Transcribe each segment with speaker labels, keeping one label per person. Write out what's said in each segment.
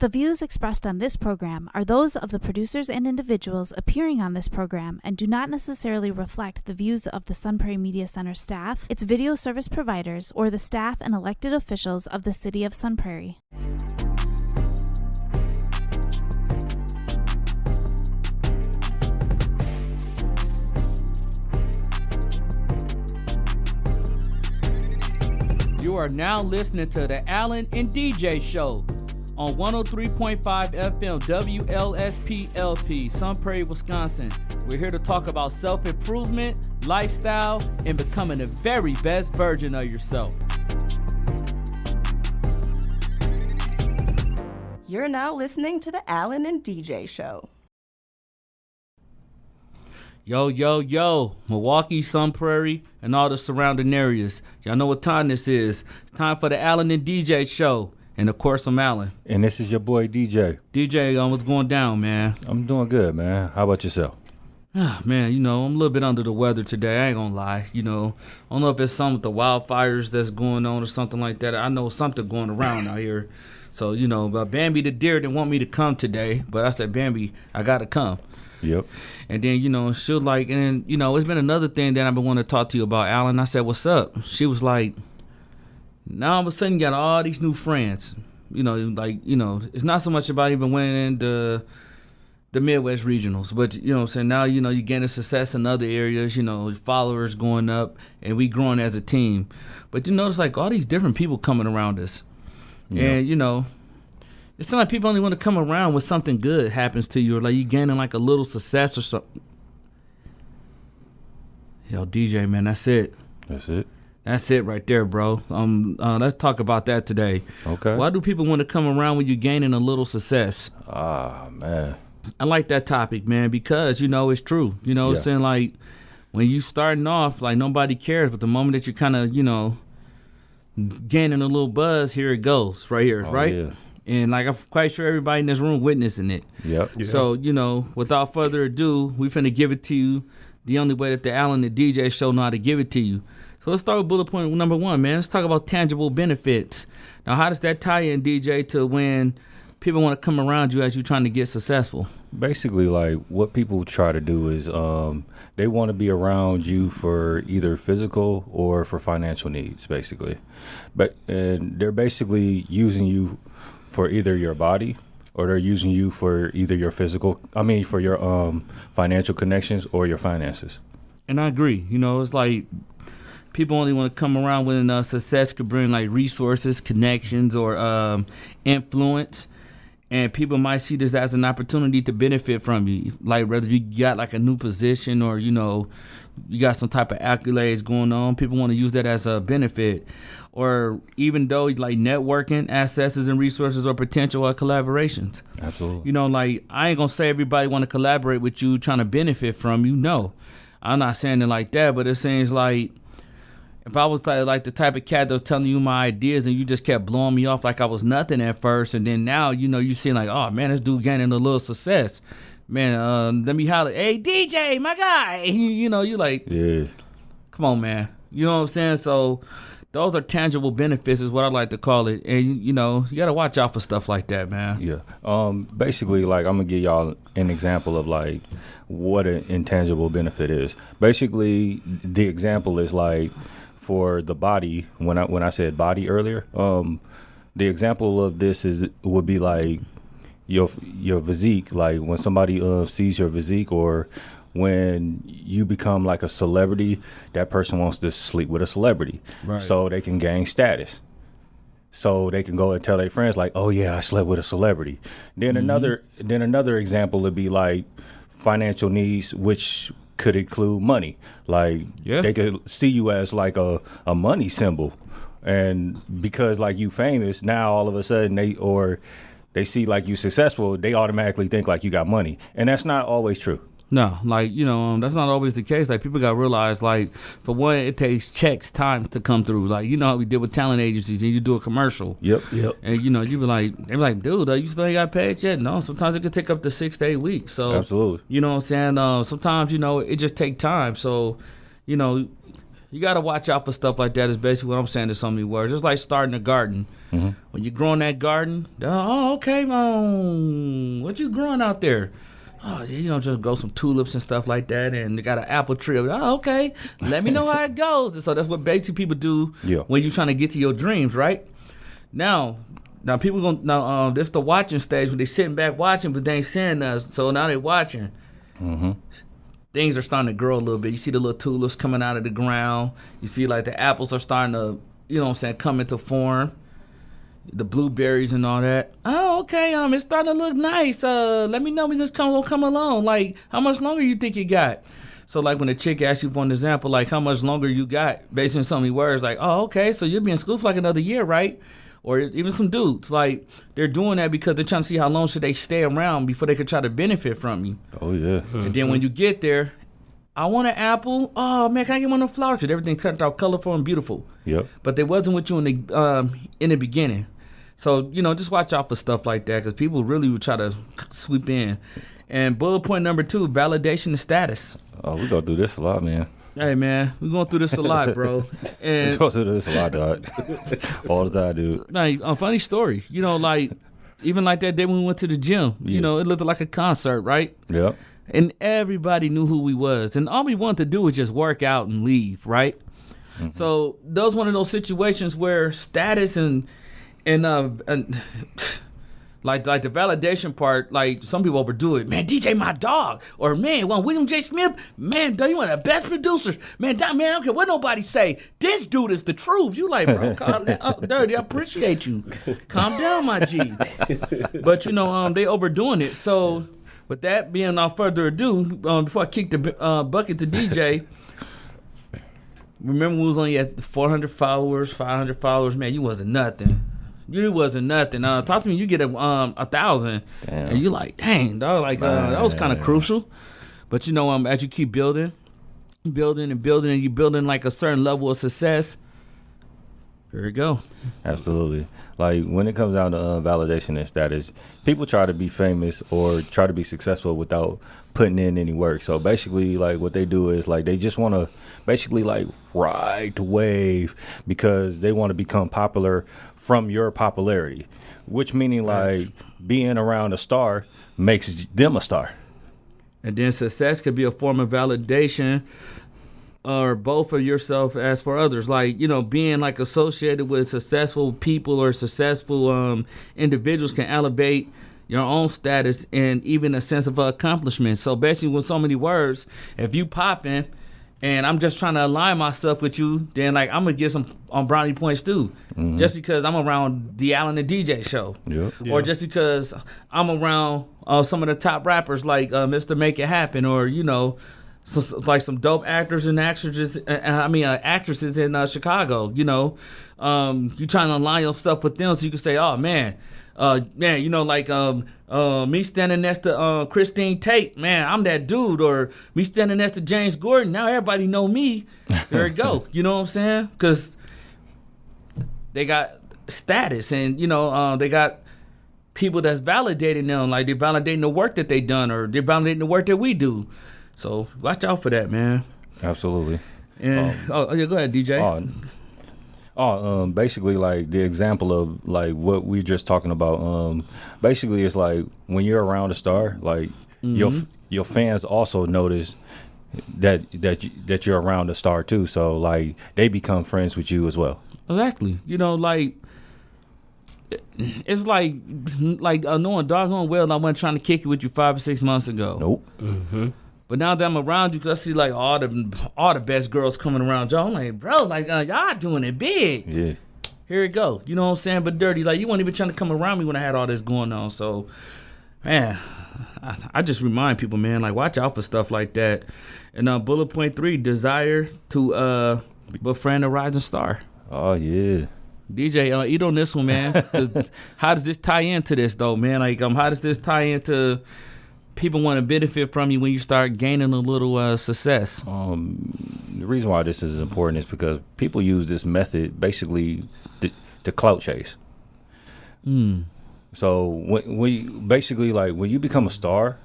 Speaker 1: The views expressed on this program are those of the producers and individuals appearing on this program and do not necessarily reflect the views of the Sun Prairie Media Center staff, its video service providers, or the staff and elected officials of the City of Sun Prairie.
Speaker 2: You are now listening to the Allen and DJ Show on 103.5 FM WLSP-LP, Sun Prairie, Wisconsin. We're here to talk about self-improvement, lifestyle, and becoming the very best version of yourself.
Speaker 3: You're now listening to the Allen and DJ Show.
Speaker 2: Yo, yo, yo, Milwaukee, Sun Prairie, and all the surrounding areas. Y'all know what time this is. It's time for the Allen and DJ Show. And of course, I'm Allen.
Speaker 4: And this is your boy, DJ.
Speaker 2: DJ, what's going down, man?
Speaker 4: I'm doing good, man. How about yourself?
Speaker 2: Man, I'm a little bit under the weather today. I ain't gonna lie. I don't know if it's something with the wildfires that's going on or something like that. I know something going around out here. So, but Bambi the deer didn't want me to come today. But I said, Bambi, I gotta come.
Speaker 4: Yep.
Speaker 2: And then, she was like, and then, it's been another thing that I've been wanting to talk to you about, Allen. I said, what's up? She was like, now all of a sudden you got all these new friends. It's not so much about even winning the Midwest regionals, but, now, you're getting success in other areas, followers going up, and we growing as a team. But you notice, like, all these different people coming around us. Yeah. And, it's not like people only want to come around when something good happens to you or, like, you gaining, like, a little success or something. Yo, DJ, man, that's it.
Speaker 4: That's it?
Speaker 2: That's it right there, bro. Let's talk about that today.
Speaker 4: Okay.
Speaker 2: Why do people want to come around when you're gaining a little success?
Speaker 4: Man.
Speaker 2: I like that topic, man, because, it's true. It's saying, like, when you starting off, like, nobody cares. But the moment that you're kind of, gaining a little buzz, here it goes right here, right?
Speaker 4: Yeah.
Speaker 2: And, like, I'm quite sure everybody in this room witnessing it.
Speaker 4: Yep. Yeah.
Speaker 2: So, without further ado, we finna give it to you the only way that the Allen and DJ Show know how to give it to you. So let's start with bullet point number one, man. Let's talk about tangible benefits. Now, how does that tie in, DJ, to when people want to come around you as you're trying to get successful?
Speaker 4: Basically, like, what people try to do is they want to be around you for either physical or for financial needs, basically. And they're basically using you for either your body or they're using you for either your for your financial connections or your finances. And
Speaker 2: I agree. It's like people only want to come around when success could bring, like, resources, connections, or influence. And people might see this as an opportunity to benefit from you. Like, whether you got, like, a new position or, you got some type of accolades going on, people want to use that as a benefit. Or even though, like, networking, access and resources or potential collaborations.
Speaker 4: Absolutely.
Speaker 2: Like, I ain't going to say everybody want to collaborate with you trying to benefit from you. No. I'm not saying it like that, but it seems like if I was like the type of cat that was telling you my ideas and you just kept blowing me off like I was nothing at first, and then now, you see like, oh, man, this dude gaining a little success. Man, let me holler, hey, DJ, my guy. You like,
Speaker 4: yeah,
Speaker 2: come on, man. You know what I'm saying? So those are tangible benefits is what I like to call it. And, you got to watch out for stuff like that, man.
Speaker 4: Yeah. Basically, like, I'm going to give y'all an example of, like, what an intangible benefit is. Basically, the example is, like, for the body, when I said body earlier, the example of this would be like your physique. Like, when somebody sees your physique, or when you become like a celebrity, that person wants to sleep with a celebrity, right, so they can gain status. So they can go and tell their friends, like, oh yeah, I slept with a celebrity. Then another example would be like financial needs, which could include money. Like, they could see you as like a money symbol, and because, like, you famous now, all of a sudden they see like you successful, they automatically think like you got money, and that's not always true.
Speaker 2: No, like, that's not always the case. Like, people got to realize, like, for one, it takes checks time to come through. Like, how we deal with talent agencies, and you do a commercial.
Speaker 4: Yep.
Speaker 2: And, you be like, they're like, dude, you still ain't got paid yet? No, sometimes it could take up to 6 to 8 weeks. So,
Speaker 4: absolutely.
Speaker 2: You know what I'm saying? Sometimes, it just take time. So, you You got to watch out for stuff like that is basically what I'm saying to so many words. It's like starting a garden.
Speaker 4: Mm-hmm.
Speaker 2: When you're growing that garden, okay, what you growing out there? Oh, you know, just grow some tulips and stuff like that, and they got an apple tree. Oh, okay, let me know how it goes. And so that's what basically people do when you're trying to get to your dreams, right? Now people this the watching stage when they sitting back watching, but they ain't saying nothing. So now they watching.
Speaker 4: Mm-hmm.
Speaker 2: Things are starting to grow a little bit. You see the little tulips coming out of the ground. You see like the apples are starting to, you know what I'm saying, come into form. The blueberries and all that. Oh, okay. It's starting to look nice. Let me know when this come along. Like, how much longer you think you got? So, like, when a chick asks you for an example, like, how much longer you got, based on so many words, like, oh, okay, so you'll be in school for like another year, right? Or even some dudes, like, they're doing that because they're trying to see how long should they stay around before they could try to benefit from you.
Speaker 4: Oh, yeah.
Speaker 2: And then when you get there, I want an apple. Oh, man, can I get one of the flowers? Because everything turned out colorful and beautiful.
Speaker 4: Yep.
Speaker 2: But they wasn't with you in the beginning. So, you know, just watch out for stuff like that because people really will try to sweep in. And bullet point number 2, validation and status.
Speaker 4: Oh, we go through this a lot, man.
Speaker 2: Hey, man, we're going through this a lot, bro. And
Speaker 4: We go through this a lot, dog. All the time, dude.
Speaker 2: like, a funny story. You know, like, even like that day when we went to the gym, you know, it looked like a concert, right?
Speaker 4: Yep.
Speaker 2: And everybody knew who we was. And all we wanted to do was just work out and leave, right? Mm-hmm. So that was one of those situations where status and like the validation part, like some people overdo it. Man, DJ my dog, or man, William J. Smith, man, you one of the best producers. Man, I don't care what nobody say. This dude is the truth. You like, bro, calm down, Dirty. I appreciate you. Calm down, my G. But you know, they overdoing it. So with that being without further ado, before I kick the bucket to DJ. Remember, we was only at 400 followers, 500 followers. Man, you wasn't nothing. You wasn't nothing. Talk to me. You get 1,000, and you like, dang, dog. Like that was kind of crucial. But you know, as you keep building, and you building like a certain level of success. There you go.
Speaker 4: Absolutely. Like when it comes down to validation and status, people try to be famous or try to be successful without putting in any work. So basically, like what they do is like they just want to basically like ride the wave because they want to become popular from your popularity, which meaning like being around a star makes them a star.
Speaker 2: And then success could be a form of validation, or both for yourself as for others. Like, you know, being like associated with successful people or successful individuals can elevate your own status and even a sense of accomplishment. So basically with so many words, if you popping and I'm just trying to align myself with you, then like I'm gonna get some on brownie points too. Mm-hmm. Just because I'm around the Allen and DJ show. Yep. Or just because I'm around some of the top rappers like Mr. Make It Happen, or, you know, so, like some dope actors and actresses. Actresses in Chicago. You know, you trying to align your stuff with them so you can say, "Oh man, you know, like me standing next to Christine Tate, man, I'm that dude." Or me standing next to James Gordon. Now everybody know me. There you go. You know what I'm saying? Because they got status, and you know, they got people that's validating them. Like they're validating the work that they done, or they're validating the work that we do. So watch out for that, man.
Speaker 4: Absolutely.
Speaker 2: And yeah, go ahead, DJ.
Speaker 4: Basically, like the example of like what we just talking about. Basically, it's like when you're around a star, like your fans also notice that you're around a star too. So like they become friends with you as well.
Speaker 2: Exactly. You know, like it's like knowing doggone well I wasn't trying to kick it with you 5 or 6 months ago.
Speaker 4: Nope.
Speaker 2: Mm-hmm. But now that I'm around you, because I see like all the best girls coming around y'all, I'm like, bro, like y'all doing it big.
Speaker 4: Yeah.
Speaker 2: Here it go. You know what I'm saying? But Dirty, like you weren't even trying to come around me when I had all this going on. So, man, I just remind people, man, like watch out for stuff like that. And bullet point 3, desire to befriend a rising star.
Speaker 4: Oh yeah.
Speaker 2: DJ, eat on this one, man. 'Cause how does this tie into this though, man? Like, how does this tie into people want to benefit from you when you start gaining a little success?
Speaker 4: The reason why this is important is because people use this method basically to clout chase. So when you become a star,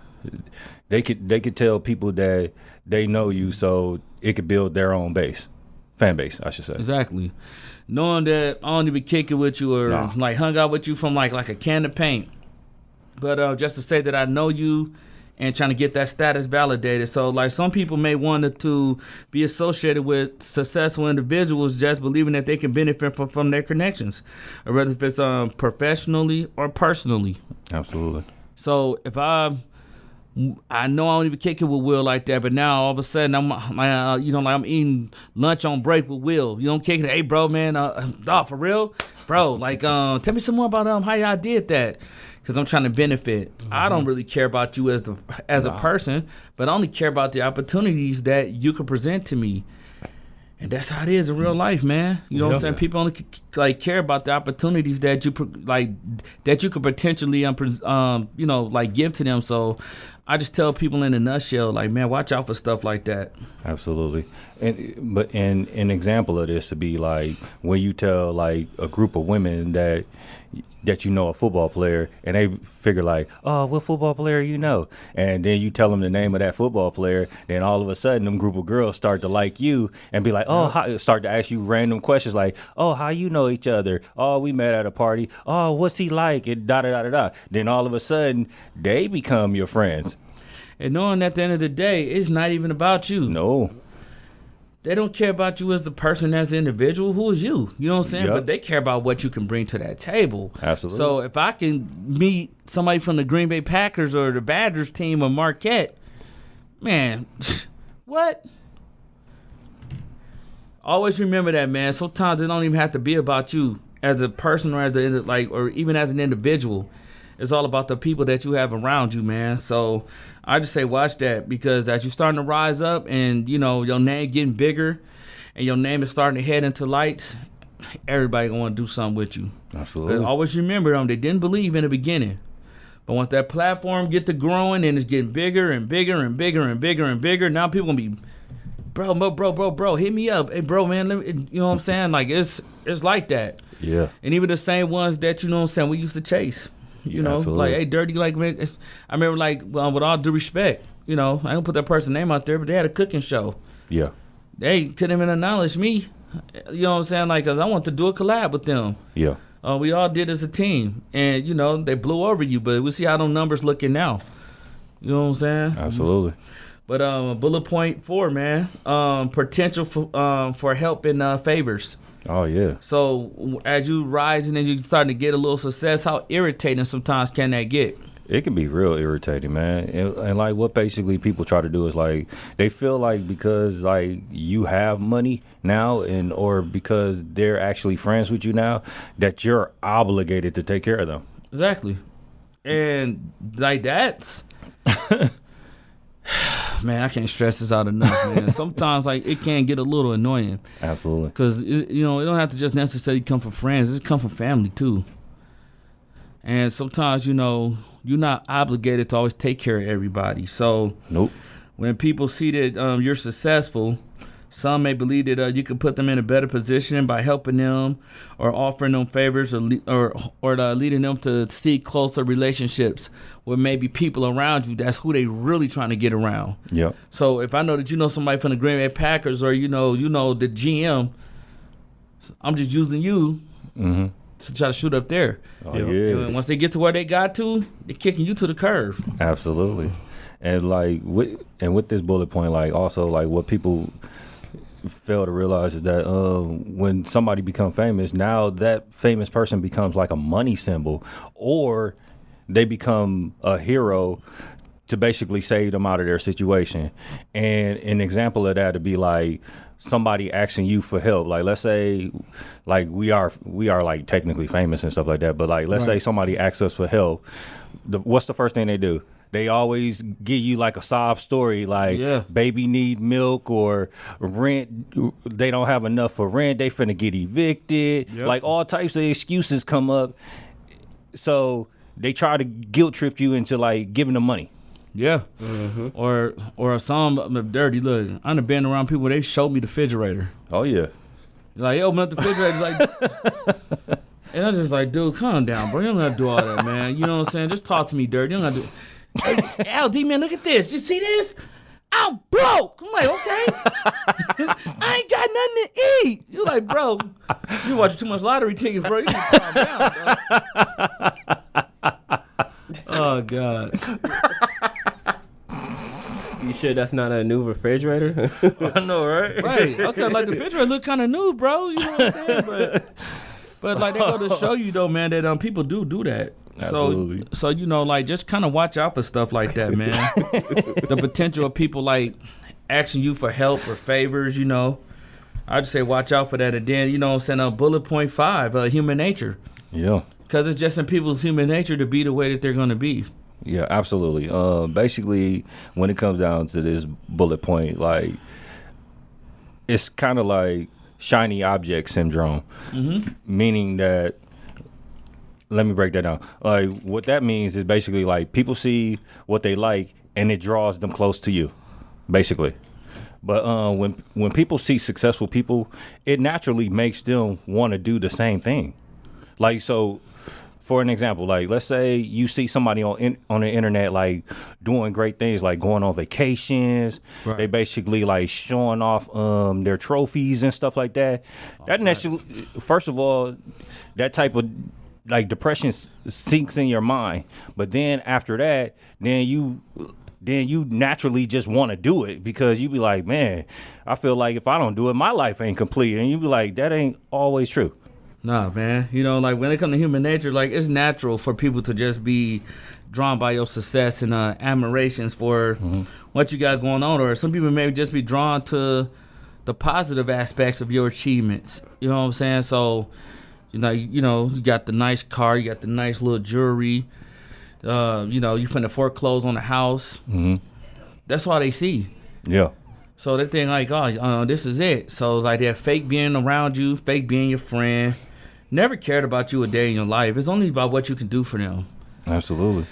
Speaker 4: they could tell people that they know you, so it could build their own base fan base, I should say.
Speaker 2: Exactly. Knowing that I don't even kick it with you or
Speaker 4: Nah.
Speaker 2: like hung out with you from like a can of paint. But just to say that I know you and trying to get that status validated. So like some people may want to be associated with successful individuals just believing that they can benefit from their connections, or whether if it's professionally or personally.
Speaker 4: Absolutely.
Speaker 2: So if I know I don't even kick it with Will like that, but now all of a sudden I'm I'm eating lunch on break with Will. You don't kick it, hey bro, man, for real, bro. Like tell me some more about how y'all did that, because I'm trying to benefit. I don't really care about you as a person, but I only care about the opportunities that you can present to me. And that's how it is in real life, man. You know what I'm saying? People only care about the opportunities that you that you could potentially give to them. So I just tell people in a nutshell, like, man, watch out for stuff like that.
Speaker 4: Absolutely. But an example of this to be like when you tell like a group of women that you know a football player, and they figure like, oh, what football player you know? And then you tell them the name of that football player, then all of a sudden them group of girls start to like you and be like, start to ask you random questions like, oh, how you know each other? Oh, we met at a party. Oh, what's he like? And da-da-da-da-da. Then all of a sudden they become your friends.
Speaker 2: And knowing at the end of the day, it's not even about you.
Speaker 4: No.
Speaker 2: They don't care about you as the person, as the individual. Who is you? You know what I'm saying?
Speaker 4: Yep.
Speaker 2: But they care about what you can bring to that table.
Speaker 4: Absolutely.
Speaker 2: So if I can meet somebody from the Green Bay Packers or the Badgers team or Marquette, man, what? Always remember that, man. Sometimes it don't even have to be about you as a person or or even as an individual. It's all about the people that you have around you, man. So I just say watch that, because as you're starting to rise up and, your name getting bigger and your name is starting to head into lights, everybody going to want to do something with you.
Speaker 4: Absolutely.
Speaker 2: But always remember them. They didn't believe in the beginning. But once that platform get to growing and it's getting bigger and bigger and bigger and bigger and bigger, now people going to be, bro, hit me up. Hey, bro, man, you know what I'm saying? Like, it's like that.
Speaker 4: Yeah.
Speaker 2: And even the same ones that, we used to chase.
Speaker 4: Absolutely.
Speaker 2: Like, hey, Dirty, like, man, I remember, like, with all due respect, I don't put that person's name out there, but they had a cooking show.
Speaker 4: Yeah.
Speaker 2: They couldn't even acknowledge me, you know what I'm saying? Like, because I want to do a collab with them.
Speaker 4: Yeah.
Speaker 2: We all did as a team, and, they blew over you, but we'll see how them numbers looking now. You know what I'm saying?
Speaker 4: Absolutely.
Speaker 2: But bullet point 4, man, potential for help and favors.
Speaker 4: Oh, yeah.
Speaker 2: So as you rising and you starting to get a little success, how irritating sometimes can that get?
Speaker 4: It can be real irritating, man. And like what basically people try to do is like they feel like because like you have money now or because they're actually friends with you now that you're obligated to take care of them.
Speaker 2: Exactly. And like that's man, I can't stress this out enough, man. Sometimes like it can get a little annoying.
Speaker 4: Absolutely.
Speaker 2: Because it don't have to just necessarily come from friends. It come from family too. And sometimes you're not obligated to always take care of everybody. So
Speaker 4: nope.
Speaker 2: When people see that you're successful, some may believe that you can put them in a better position by helping them or offering them favors or leading them to seek closer relationships with maybe people around you. That's who they really trying to get around.
Speaker 4: Yep.
Speaker 2: So if I know that you know somebody from the Green Bay Packers or you know the GM, I'm just using you to try to shoot up there.
Speaker 4: Oh, yeah.
Speaker 2: And once they get to where they got to, they're kicking you to the curve.
Speaker 4: Absolutely. And like with this bullet point, like also like what people fail to realize is that when somebody becomes famous, now that famous person becomes like a money symbol, or they become a hero to basically save them out of their situation. And an example of that would be like somebody asking you for help. Like let's say like we are like technically famous and stuff like that, but like let's say somebody asks us for help. What's the first thing they do? They always give you like a sob story, like baby need milk or rent. They don't have enough for rent. They finna get evicted.
Speaker 2: Yep.
Speaker 4: Like all types of excuses come up. So they try to guilt trip you into like giving them money.
Speaker 2: Yeah. Or some dirty look. I done been around people, they showed me the refrigerator.
Speaker 4: Oh yeah.
Speaker 2: Like, they open up the refrigerator, like, and I'm just like, dude, calm down, bro. You don't gotta do all that, man. You know what I'm saying? Just talk to me, dirty. You don't gotta do. Hey, LD, man, look at this. You see this? I'm broke. I'm like, okay. I ain't got nothing to eat. You like, bro, you watching too much lottery tickets, bro. You need to calm down, bro. Oh, God.
Speaker 5: You sure that's not a new refrigerator?
Speaker 4: I know, right?
Speaker 2: Right. I said, like, the picture look kind of new, bro. You know what I'm saying? But like, they go to show you, though, man, that people do that.
Speaker 4: Absolutely.
Speaker 2: So, you know, like, just kind of watch out for stuff like that, man. The potential of people, like, asking you for help or favors, you know. I'd say watch out for that. And then, you know what I'm saying, bullet point 5, human nature.
Speaker 4: Yeah.
Speaker 2: Because it's just in people's human nature to be the way that they're going to be.
Speaker 4: Yeah, absolutely. Basically, when it comes down to this bullet point, like, it's kind of like shiny object syndrome, meaning that, let me break that down. Like, what that means is basically like people see what they like and it draws them close to you, basically. But when people see successful people, it naturally makes them want to do the same thing. Like, so, for an example, like, let's say you see somebody on the internet, like, doing great things, like going on vacations.
Speaker 2: Right.
Speaker 4: They basically, like, showing off their trophies and stuff like that. That naturally, first of all, that type of, like, depression sinks in your mind. But then after that, then you naturally just want to do it because you be like, man, I feel like if I don't do it, my life ain't complete. And you be like, that ain't always true.
Speaker 2: Nah, man. You know, like, when it comes to human nature, like, it's natural for people to just be drawn by your success and admirations for what you got going on. Or some people may just be drawn to the positive aspects of your achievements. You know what I'm saying? So, you got the nice car, you got the nice little jewelry. You finna foreclose on the house. That's all they see.
Speaker 4: Yeah.
Speaker 2: So they think like, oh, this is it. So like they're fake being around you, fake being your friend. Never cared about you a day in your life. It's only about what you can do for them.
Speaker 4: Absolutely.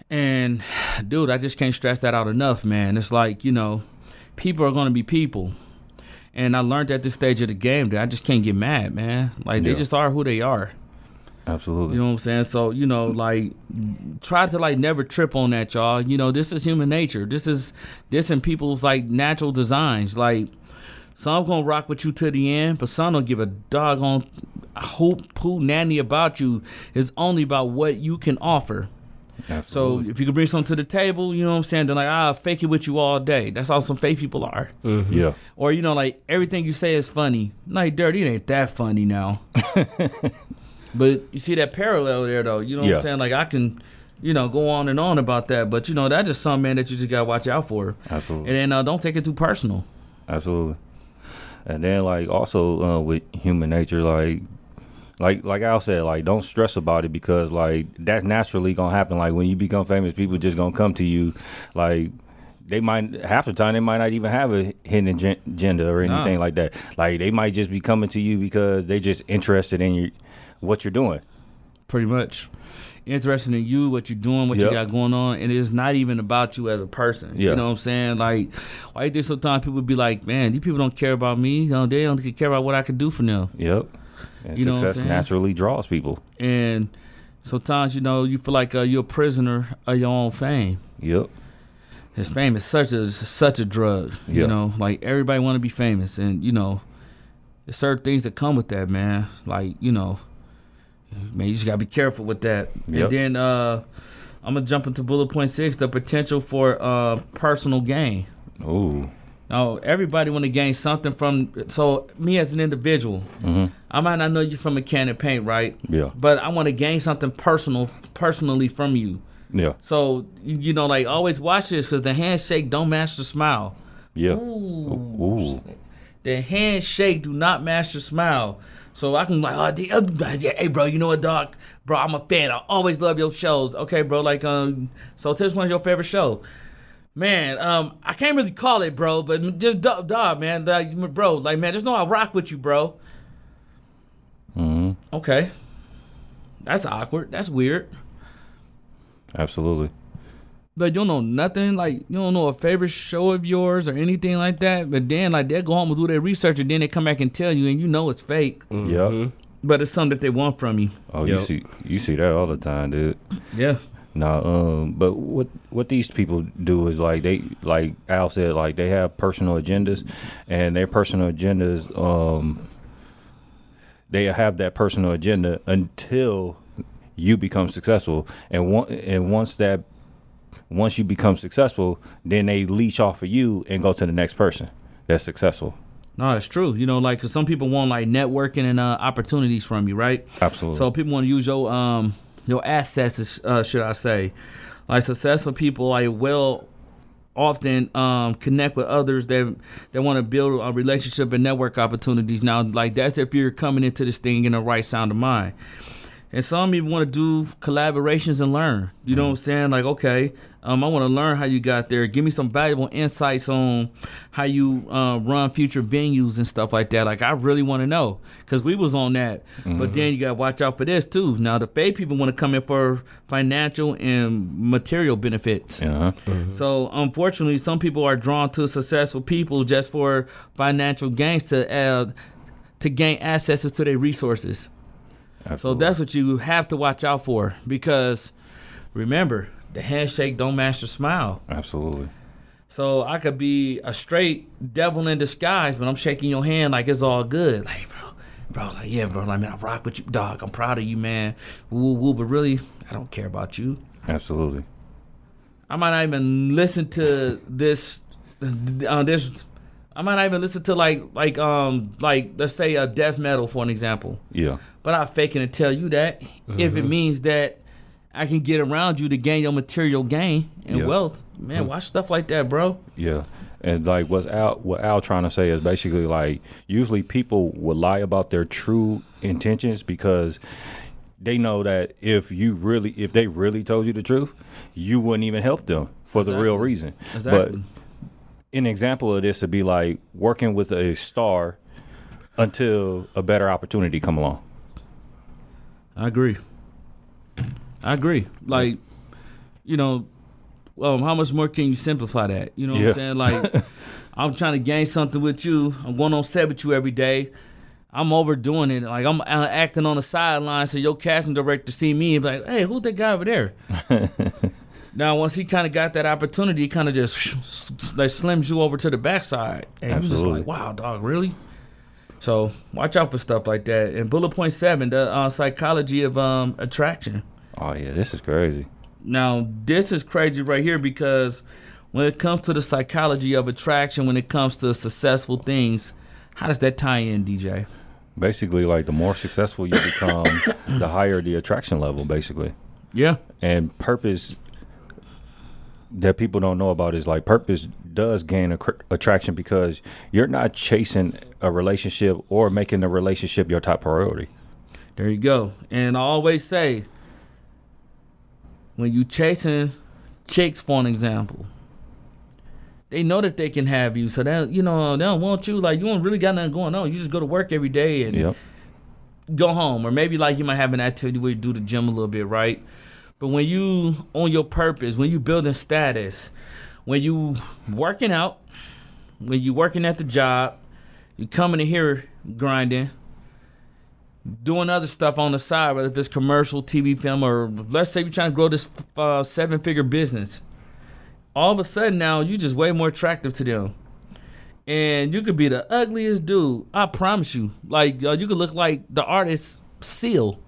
Speaker 2: And dude, I just can't stress that out enough, man. It's like, people are gonna be people. And I learned at this stage of the game that I just can't get mad, man. Like they just are who they are.
Speaker 4: Absolutely.
Speaker 2: You know what I'm saying? So, like, try to, like, never trip on that, y'all. This is human nature. This in people's, like, natural designs. Like, some gonna rock with you to the end, but some don't give a doggone who nanny about you. It's only about what you can offer.
Speaker 4: Absolutely.
Speaker 2: So if you can bring something to the table, you know what I'm saying, then like, I'll fake it with you all day. That's how some fake people are.
Speaker 4: Yeah.
Speaker 2: Or, like, everything you say is funny. Like, Dirty, it ain't that funny now. But you see that parallel there, though. You know what I'm saying? Like, I can, go on and on about that. But, that's just something, man, that you just got to watch out for.
Speaker 4: Absolutely.
Speaker 2: And then don't take it too personal.
Speaker 4: Absolutely. And then, like, also with human nature, like I said, like, don't stress about it because, like, that's naturally going to happen. Like, when you become famous, people just going to come to you. Like, they might, half the time, they might not even have a hidden agenda or anything like that. Like, they might just be coming to you because they just interested in what you're doing.
Speaker 2: Pretty much. Interested in you, what you're doing, what you got going on, and it's not even about you as a person. You know what I'm saying? Like, why you think sometimes people be like, man, these people don't care about me. They don't care about what I can do for them.
Speaker 4: Yep. And
Speaker 2: You know what I'm
Speaker 4: success
Speaker 2: saying?
Speaker 4: naturally draws people.
Speaker 2: And sometimes, you feel like you're a prisoner of your own fame.
Speaker 4: Yep.
Speaker 2: His fame is such a drug. Like, everybody want to be famous, and there's certain things that come with that, man. Like, man, you just gotta be careful with that.
Speaker 4: Yep.
Speaker 2: And then I'm gonna jump into bullet point 6, the potential for personal gain.
Speaker 4: Ooh.
Speaker 2: Now, everybody want to gain something from. So me as an individual, I might not know you from a can of paint, right?
Speaker 4: Yeah.
Speaker 2: But I want to gain something personally from you.
Speaker 4: Yeah.
Speaker 2: So like, always watch this because the handshake don't match the smile.
Speaker 4: Yeah.
Speaker 2: Ooh. The handshake do not match the smile. So I can like, hey, bro, you know what, dog? Bro, I'm a fan. I always love your shows. Okay, bro, like, so tell us one's your favorite show. Man, I can't really call it, bro, but just, dog, man, bro, like, man, just know I rock with you, bro. Okay. That's awkward. That's weird.
Speaker 4: Absolutely.
Speaker 2: But you don't know nothing, like, you don't know a favorite show of yours or anything like that. But then, like, they'll go home and do their research, and then they come back and tell you, and it's fake.
Speaker 4: Yeah.
Speaker 2: But it's something that they want from you.
Speaker 4: Oh, you see that all the time, dude.
Speaker 2: Yeah.
Speaker 4: No, but what these people do is like they, like Al said, like they have personal agendas, and their personal agendas, they have that personal agenda until you become successful, and once you become successful, then they leech off of you and go to the next person that's successful.
Speaker 2: No, it's true. You know, like, 'cause some people want like networking and opportunities from you, right?
Speaker 4: Absolutely.
Speaker 2: So people want to use your assets, should I say? Like, successful people like will often connect with others that want to build a relationship and network opportunities. Now, like, that's if you're coming into this thing in the right sound of mind. And some people want to do collaborations and learn. You know what I'm saying? Like, okay, I want to learn how you got there. Give me some valuable insights on how you run future venues and stuff like that. Like, I really want to know, because we was on that. But then you got to watch out for this, too. Now, the fake people want to come in for financial and material benefits. So, unfortunately, some people are drawn to successful people just for financial gains to gain access to their resources.
Speaker 4: Absolutely.
Speaker 2: So that's what you have to watch out for, because remember, the handshake don't match the smile.
Speaker 4: Absolutely.
Speaker 2: So I could be a straight devil in disguise, but I'm shaking your hand like it's all good. Like, bro, like, yeah, bro, like, man, I rock with you, dog. I'm proud of you, man. Woo, woo, but really, I don't care about you.
Speaker 4: Absolutely.
Speaker 2: I might not even listen to this. I might not even listen to like let's say death metal, for an example.
Speaker 4: Yeah.
Speaker 2: But I'm faking to tell you that if it means that I can get around you to gain your material gain and wealth, man, watch stuff like that, bro.
Speaker 4: Yeah. And like what Al trying to say is basically like, usually people will lie about their true intentions because they know that if they really told you the truth, you wouldn't even help them for the real reason.
Speaker 2: Exactly.
Speaker 4: But an example of this would be like working with a star until a better opportunity come along.
Speaker 2: I agree. Like, you know, how much more can you simplify that? You know what I'm saying? Like, I'm trying to gain something with you. I'm going on set with you every day. I'm overdoing it. Like, I'm acting on the sideline so your casting director see me and be like, hey, who's that guy over there? Now, once he kind of got that opportunity, he kind of just like slims you over to the backside. And you're just like, wow, dog, really? So watch out for stuff like that. And bullet point 7, the psychology of attraction.
Speaker 4: Oh, yeah, this is crazy.
Speaker 2: Now, this is crazy right here because when it comes to the psychology of attraction, when it comes to successful things, how does that tie in, DJ?
Speaker 4: Basically, like the more successful you become, the higher the attraction level, basically.
Speaker 2: Yeah.
Speaker 4: And purpose that people don't know about is like purpose does gain attraction because you're not chasing a relationship or making the relationship your top priority.
Speaker 2: There you go. And I always say, when you chasing chicks, for an example, they know that they can have you, so that, you know, they don't want you. Like, you don't really got nothing going on. You just go to work every day and go home, or maybe like you might have an activity where you do the gym a little bit, right? But when you on your purpose, when you building status, when you working out, when you working at the job, you coming in here grinding, doing other stuff on the side, whether if it's commercial, TV, film, or let's say you're trying to grow this 7-figure business. All of a sudden now, you just way more attractive to them. And you could be the ugliest dude, I promise you. Like, you could look like the artist Seal.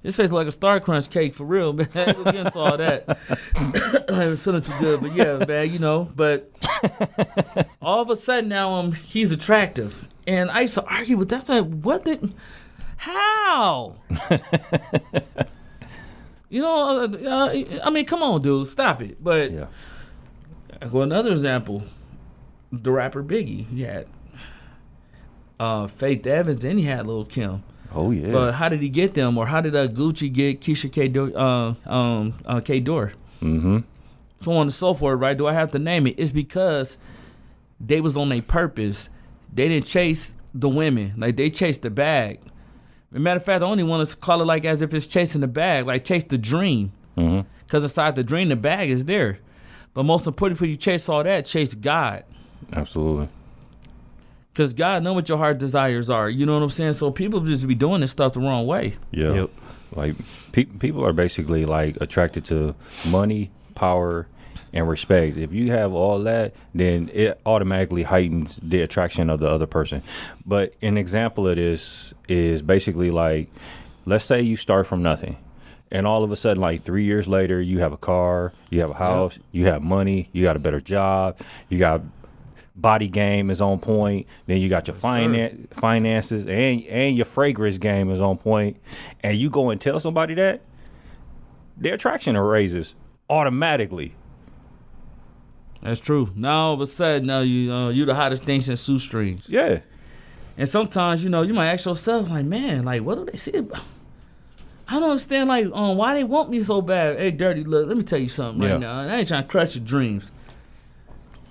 Speaker 2: His face look like a Star Crunch cake, for real, man. We'll get into all that. I ain't feeling too good, but yeah, man, you know. But all of a sudden now, he's attractive. And I used to argue with that. Like, how? You know, I mean, come on, dude, stop it. But for another example, the rapper Biggie, he had Faith Evans and he had Lil' Kim.
Speaker 4: Oh yeah.
Speaker 2: But how did he get them, or how did Gucci get Keisha K. Dore?
Speaker 4: Mm-hmm.
Speaker 2: So on and so forth, right? Do I have to name it? It's because they was on their purpose. They didn't chase the women, like they chased the bag. As a matter of fact, I only want to call it like as if it's chasing the bag, like chase the dream. Because inside the dream, the bag is there. But most important for you chase all that, chase God.
Speaker 4: Absolutely.
Speaker 2: Because God knows what your heart desires are. You know what I'm saying? So people just be doing this stuff the wrong way.
Speaker 4: Yeah.
Speaker 5: Yep.
Speaker 4: Like people are basically like attracted to money, power, and respect. If you have all that, then it automatically heightens the attraction of the other person. But an example of this is basically like, let's say you start from nothing. And all of a sudden, like 3 years later, you have a car, you have a house, you have money, you got a better job, you got body game is on point. Then you got your finances and your fragrance game is on point. And you go and tell somebody that, their attraction raises automatically.
Speaker 2: That's true. Now all of a sudden, you the hottest thing since shoestrings.
Speaker 4: Yeah.
Speaker 2: And sometimes, you might ask yourself, like, man, like, what do they see about? I don't understand, like, why they want me so bad. Hey, Dirty, look, let me tell you something right now. And I ain't trying to crush your dreams.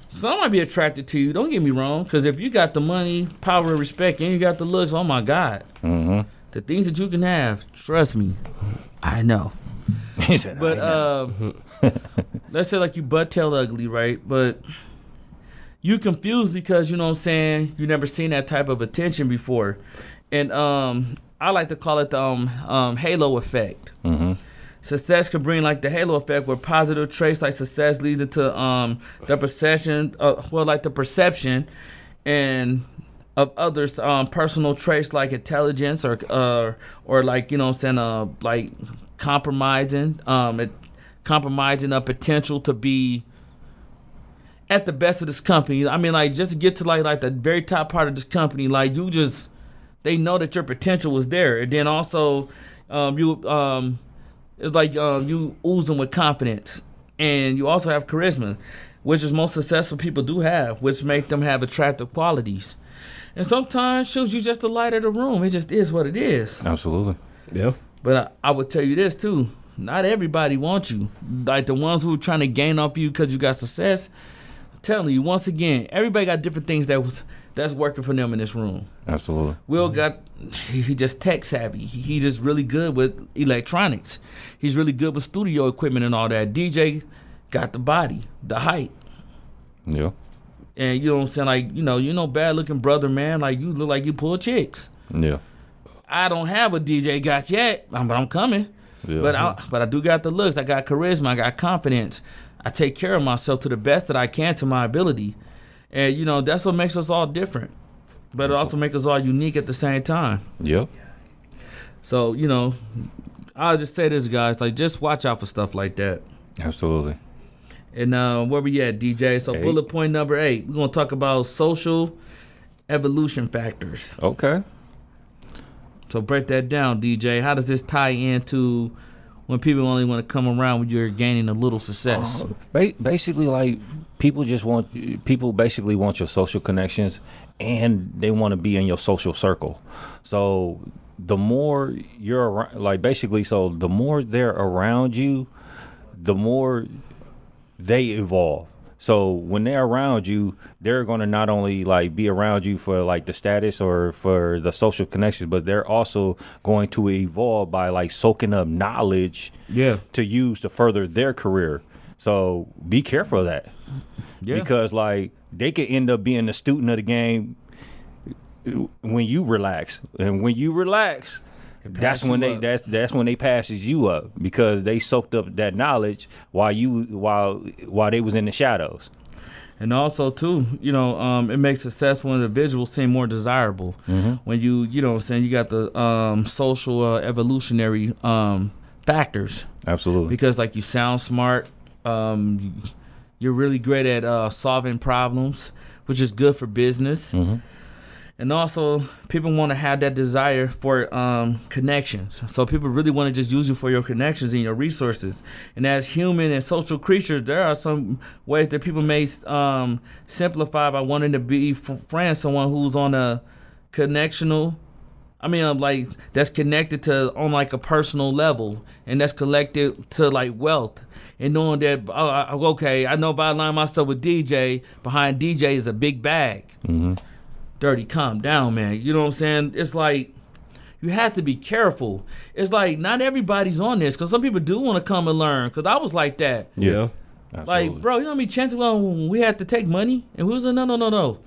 Speaker 2: Some might be attracted to you. Don't get me wrong, because if you got the money, power, and respect, and you got the looks, oh my God, the things that you can have, trust me, I know.
Speaker 4: He said,
Speaker 2: But let's say like you butt-tail ugly, right? But you confused because, you know what I'm saying, you never seen that type of attention before. And I like to call it the halo effect. Success could bring like the halo effect, where positive traits like success leads into the perception and of others, personal traits like intelligence or like, you know what I'm saying, like compromising a potential to be at the best of this company. I mean, like, just to get to like the very top part of this company, like, they know that your potential was there. And then also it's like you oozing with confidence, and you also have charisma, which is most successful people do have, which make them have attractive qualities. And sometimes, shoot, you just the light of the room. It just is what it is.
Speaker 4: Absolutely.
Speaker 5: Yeah.
Speaker 2: But I would tell you this too: not everybody wants you. Like the ones who are trying to gain off you because you got success. I'm telling you, once again, everybody got different things that's working for them in this room.
Speaker 4: Absolutely.
Speaker 2: Will he just tech savvy. He just really good with electronics. He's really good with studio equipment and all that. DJ got the body, the height.
Speaker 4: Yeah.
Speaker 2: And you know what I'm saying? Like, bad looking brother, man. Like, you look like you pull chicks.
Speaker 4: Yeah.
Speaker 2: I don't have what DJ got yet, but I'm coming.
Speaker 4: Yeah.
Speaker 2: But I do got the looks. I got charisma. I got confidence. I take care of myself to the best that I can to my ability. And, that's what makes us all different. But it also makes us all unique at the same time.
Speaker 4: Yep.
Speaker 2: So, I'll just say this, guys. Like, just watch out for stuff like that.
Speaker 4: Absolutely.
Speaker 2: And where we at, DJ? So,
Speaker 4: 8.
Speaker 2: Bullet point number 8. We're going to talk about social evolution factors.
Speaker 4: Okay.
Speaker 2: So, break that down, DJ. How does this tie into when people only want to come around when you're gaining a little success?
Speaker 4: Basically, like, people basically want your social connections, and they want to be in your social circle. So the more you're around, like, basically, so the more they're around you, the more they evolve. So when they're around you, they're going to not only like be around you for like the status or for the social connections, but they're also going to evolve by like soaking up knowledge to use to further their career. So be careful of that. Yeah. Because like they could end up being the student of the game when you relax. And when you relax, that's when they passes you up, because they soaked up that knowledge while they was in the shadows.
Speaker 2: And also too, it makes successful individuals seem more desirable when you know what I'm saying, you got the social evolutionary factors.
Speaker 4: Absolutely.
Speaker 2: Because like you sound smart, you're really great at solving problems, which is good for business. And also, people want to have that desire for connections. So people really want to just use you for your connections and your resources. And as human and social creatures, there are some ways that people may simplify by wanting to be friends, someone who's on a connectional, like that's connected to on like a personal level, and that's connected to like wealth. And knowing that, okay, I know if I align myself with DJ, behind DJ is a big bag. Dirty, calm down, man. You know what I'm saying? It's like you have to be careful. It's like not everybody's on this, because some people do want to come and learn. Because I was like that.
Speaker 4: Yeah. Absolutely.
Speaker 2: Like, bro, you know how many chances we had to take money? And we was like, no.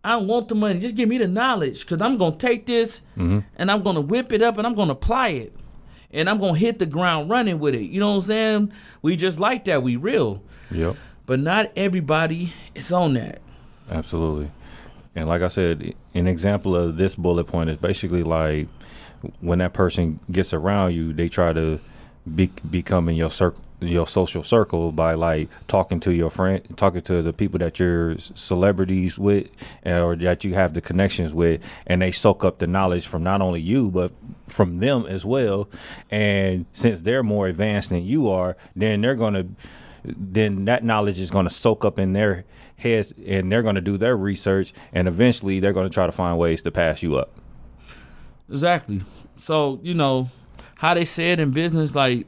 Speaker 2: I don't want the money. Just give me the knowledge, because I'm going to take this and I'm going to whip it up and I'm going to apply it. And I'm going to hit the ground running with it. You know what I'm saying? We just like that. We real.
Speaker 4: Yep.
Speaker 2: But not everybody is on that.
Speaker 4: Absolutely. And like I said, an example of this bullet point is basically like when that person gets around you, they try to become in your circle, your social circle, by like talking to your friend, talking to the people that you're celebrities with, or that you have the connections with, and they soak up the knowledge from not only you but from them as well. And since they're more advanced than you are, then that knowledge is gonna soak up in their heads, and they're gonna do their research, and eventually they're gonna try to find ways to pass you up.
Speaker 2: Exactly. So, you know, how they say it in business, like,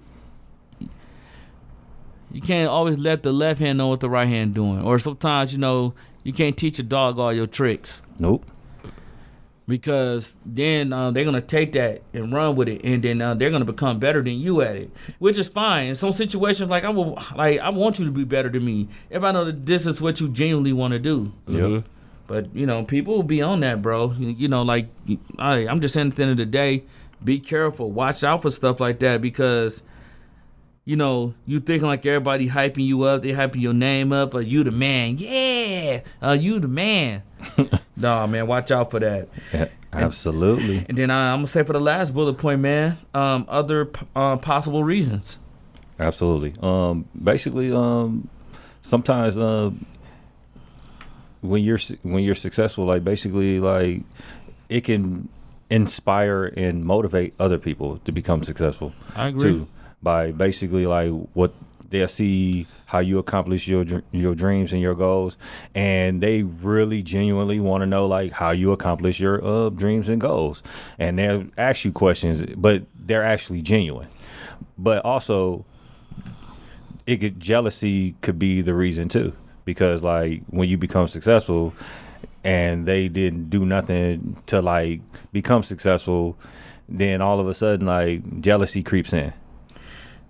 Speaker 2: you can't always let the left hand know what the right hand doing. Or sometimes, you know, you can't teach a dog all your tricks.
Speaker 4: Nope.
Speaker 2: Because then they're going to take that and run with it, and then they're going to become better than you at it, which is fine. In some situations, I want you to be better than me if I know that this is what you genuinely want to do.
Speaker 4: Yep.
Speaker 2: But, you know, people will be on that, bro. You know, like, I'm just saying at the end of the day, be careful. Watch out for stuff like that, because, you know, you thinking like everybody hyping you up. They hyping your name up. You the man. Yeah. You the man. No, man, watch out for that.
Speaker 4: Yeah, absolutely.
Speaker 2: And then I'm going to say for the last bullet point, man, other possible reasons.
Speaker 4: Absolutely. Basically, sometimes when you're successful, like basically like it can inspire and motivate other people to become successful.
Speaker 2: I agree.
Speaker 4: Too, by basically like what they'll see how you accomplish your dreams and your goals, and they really genuinely want to know like how you accomplish your dreams and goals, and they'll ask you questions, but they're actually genuine. But also, jealousy could be the reason too, because like when you become successful and they didn't do nothing to like become successful, then all of a sudden like jealousy creeps in.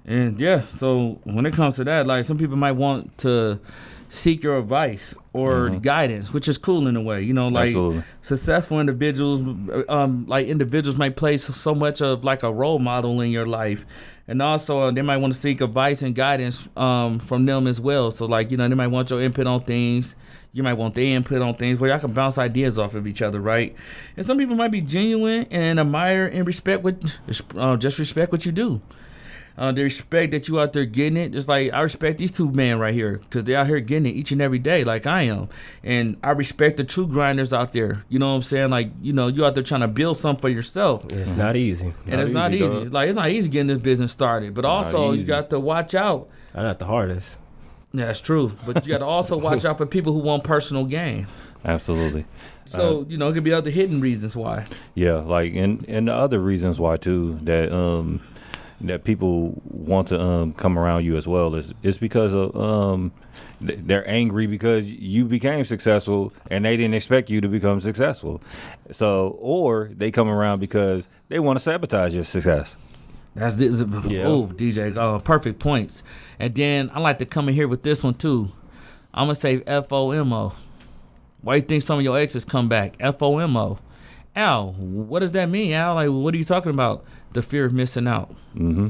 Speaker 2: And yeah, so when it comes to that, like some people might want to seek your advice or guidance, which is cool in a way. You know, like
Speaker 4: Absolutely.
Speaker 2: Successful individuals, like individuals might place so much of like a role model in your life. And also they might want to seek advice and guidance from them as well. So like, you know, they might want your input on things. You might want their input on things where y'all can bounce ideas off of each other, right? And some people might be genuine and admire and respect just respect what you do. They respect that you out there getting it. Just like I respect these two men right here, because they're out here getting it each and every day like I am. And I respect the true grinders out there. You know what I'm saying? Like, you know, you out there trying to build something for yourself.
Speaker 5: It's not easy.
Speaker 2: And it's not easy. Like, it's not easy getting this business started. But also, you got to watch out.
Speaker 5: I'm not the hardest.
Speaker 2: Yeah, that's true. But you got to also watch out for people who want personal gain.
Speaker 4: Absolutely.
Speaker 2: So, you know, it could be other hidden reasons why.
Speaker 4: Yeah, like, and the other reasons why, too, that people want to come around you as well is because of they're angry because you became successful and they didn't expect you to become successful. So, or they come around because they want to sabotage your success.
Speaker 2: That's DJ, perfect points. And then I like to come in here with this one too. I'm gonna say FOMO. Why you think some of your exes come back? FOMO. Al, what does that mean, Al? Like, what are you talking about? The fear of missing out.
Speaker 4: Mm-hmm.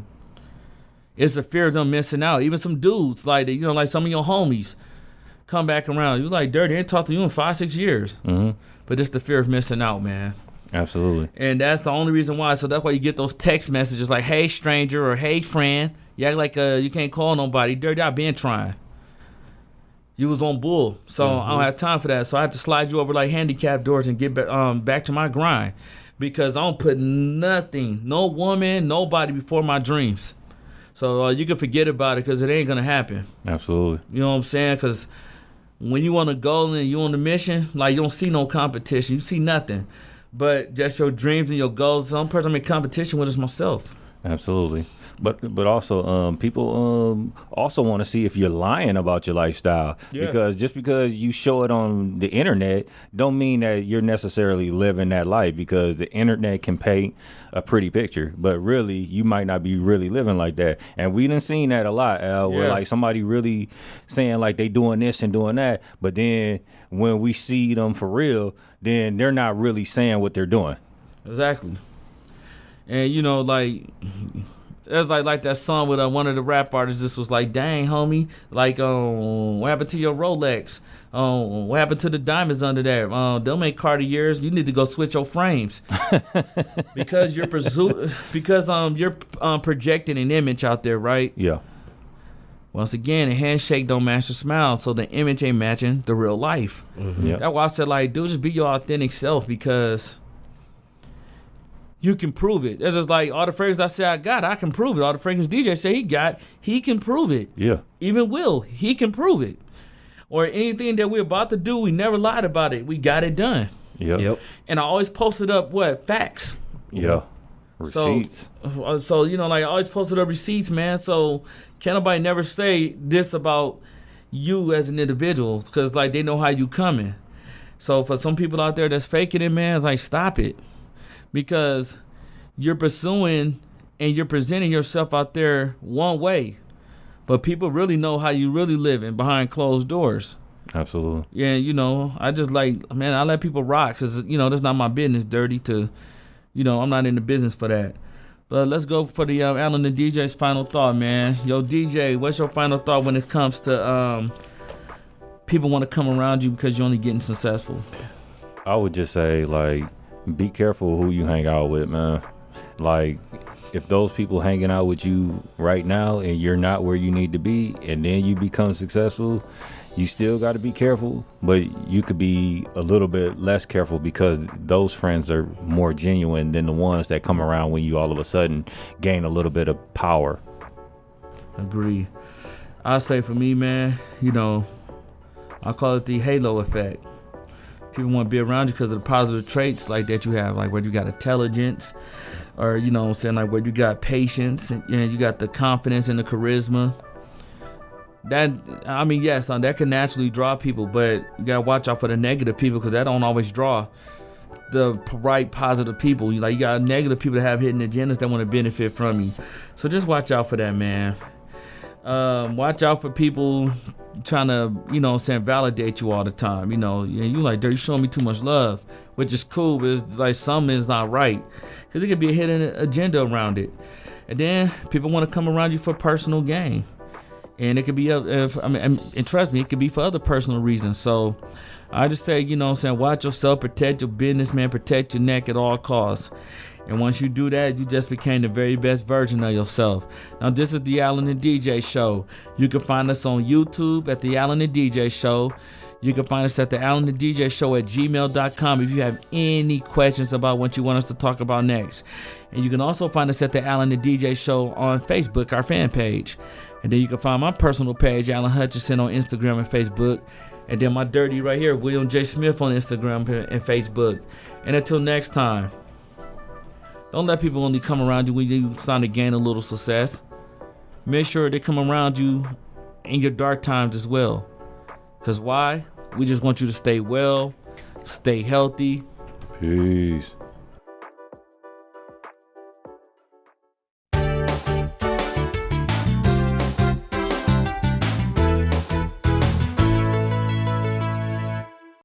Speaker 2: It's the fear of them missing out. Even some dudes, like, you know, like some of your homies come back around. You like, Dirty, I ain't talked to you in 5-6 years.
Speaker 4: Mm-hmm.
Speaker 2: But it's the fear of missing out, man.
Speaker 4: Absolutely.
Speaker 2: And that's the only reason why. So that's why you get those text messages like, hey, stranger, or hey, friend. You act like you can't call nobody. Dirty, I been trying. You was on bull. So I don't have time for that. So I had to slide you over like handicap doors and get back to my grind. Because I don't put nothing, no woman, nobody before my dreams. So you can forget about it because it ain't going to happen.
Speaker 4: Absolutely.
Speaker 2: You know what I'm saying? Because when you want a goal and you on the mission, like you don't see no competition. You see nothing. But just your dreams and your goals. The only person I'm in competition with is myself.
Speaker 4: Absolutely. But also people also want to see if you're lying about your lifestyle, because just because you show it on the internet don't mean that you're necessarily living that life, because the internet can paint a pretty picture, but really you might not be really living like that. And we done seen that a lot, Al, where like somebody really saying like they doing this and doing that, but then when we see them for real, then they're not really saying what they're doing.
Speaker 2: Exactly. And you know, like it's like that song with one of the rap artists. This was like, dang, homie, like, what happened to your Rolex? What happened to the diamonds under there? They'll make Cartiers. You need to go switch your frames because you're you're projecting an image out there, right?
Speaker 4: Yeah.
Speaker 2: Once again, a handshake don't match a smile, so the image ain't matching the real life.
Speaker 4: Mm-hmm. Yep.
Speaker 2: That's why I said, like, dude, just be your authentic self, because you can prove it. It's just like all the fragrances I say I got, I can prove it. All the fragrances DJ say he got, he can prove it.
Speaker 4: Yeah.
Speaker 2: Even Will, he can prove it. Or anything that we're about to do, we never lied about it. We got it done.
Speaker 4: Yep.
Speaker 2: And I always posted up facts.
Speaker 4: Yeah. Receipts.
Speaker 2: So you know, like I always posted up receipts, man. So can't nobody never say this about you as an individual, because like they know how you coming. So for some people out there that's faking it, man, it's like, stop it. Because you're pursuing and you're presenting yourself out there one way, but people really know how you really living behind closed doors.
Speaker 4: Absolutely.
Speaker 2: Yeah, you know, I just like, man, I let people rock, because, you know, that's not my business, dirty to, you know, I'm not in the business for that. But let's go for the Alan the DJ's final thought, man. Yo, DJ, what's your final thought when it comes to people want to come around you because you're only getting successful?
Speaker 4: I would just say, like, be careful who you hang out with, man. Like, if those people hanging out with you right now and you're not where you need to be, and then you become successful, you still got to be careful, but you could be a little bit less careful, because those friends are more genuine than the ones that come around when you all of a sudden gain a little bit of power.
Speaker 2: Agree. I say for me, man, you know, I call it the halo effect. People want to be around you because of the positive traits like that you have, like where you got intelligence, or, you know what I'm saying, like where you got patience, and you got the confidence and the charisma. That, I mean, yes, that can naturally draw people, but you got to watch out for the negative people, because that don't always draw the right, positive people. You got negative people that have hidden agendas that want to benefit from you. So just watch out for that, man. Watch out for people trying to, you know what I'm saying, validate you all the time. You know, you like, you're showing me too much love, which is cool, but it's like something is not right, because it could be a hidden agenda around it. And then people want to come around you for personal gain, and it could be and trust me, it could be for other personal reasons. So I just say, you know what I'm saying, watch yourself, protect your business, man, protect your neck at all costs. And once you do that, you just became the very best version of yourself. Now, this is the Alan and DJ Show. You can find us on YouTube at the Alan and DJ Show. You can find us at the Alan and DJ Show at gmail.com if you have any questions about what you want us to talk about next. And you can also find us at the Alan and DJ Show on Facebook, our fan page. And then you can find my personal page, Alan Hutchinson, on Instagram and Facebook. And then my dirty right here, William J. Smith, on Instagram and Facebook. And until next time, don't let people only come around you when you start to gain a little success. Make sure they come around you in your dark times as well. Because why? We just want you to stay well, stay healthy.
Speaker 4: Peace.